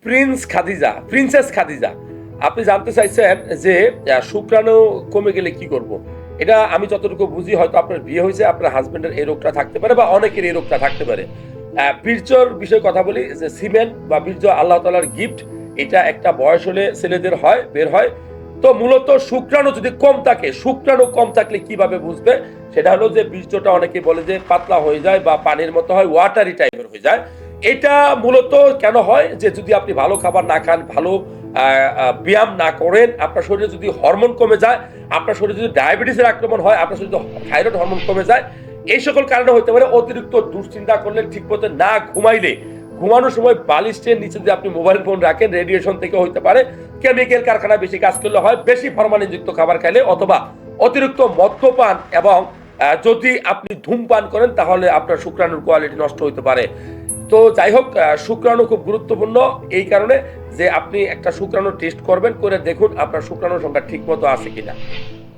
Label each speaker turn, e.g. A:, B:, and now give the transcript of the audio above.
A: Princess Khadija, আপনি জানতে চাইছেন যে শুক্রাণু কমে গেলে কি করব। এটা আমি যতটুকু বুঝি, হয়তো আপনার বিয়ে হয়েছে, আপনার হাজবেন্ডের এই রোগটা থাকতে পারে বা অনেকের এই রোগটা থাকতে পারে। বীর্যর বিষয়ে কথা বলি, যে সিমেন বা বীর্য আল্লাহ তাআলার গিফট, এটা একটা বয়স হলে ছেলেদের বের হয়। তো মূলত শুক্রাণু যদি কম থাকে, শুক্রাণু কম থাকলে কিভাবে বুঝবে, সেটা হলো যে বীর্যটা অনেকে বলে যে পাতলা হয়ে যায় বা পানির মতো হয়, ওয়াটারি টাইপের হয়ে যায়। এটা মূলত কেন হয়, যে যদি আপনি ভালো খাবার না খান, ভালো ব্যায়াম না করেন, আপনার শরীরে যদি হরমোন কমে যায়, আপনার শরীরে যদি ডায়াবেটিসের আক্রমণ হয়, আপনার শরীরে থাইরয়েড হরমোন কমে যায়, এই সকল কারণে হতে পারে। অতিরিক্ত দুশ্চিন্তা করলে, ঠিক মতো না ঘুমাইলে, ঘুমানোর সময় বালিশের নিচে যদি আপনি মোবাইল ফোন রাখেন, রেডিয়েশন থেকে হতে পারে। কেমিক্যাল কারখানা বেশি কাজ করলে হয়, বেশি ফরমালিনযুক্ত খাবার খাইলে, অথবা অতিরিক্ত মদ্যপান, এবং যদি আপনি ধূমপান করেন, তাহলে আপনার শুক্রাণুর কোয়ালিটি নষ্ট হতে পারে। তো যাই হোক, শুক্রাণু খুব গুরুত্বপূর্ণ এই কারণে যে আপনি একটা শুক্রাণু টেস্ট করবেন, করে দেখুন আপনার শুক্রাণুর সংখ্যা ঠিক মতো আছে কিনা।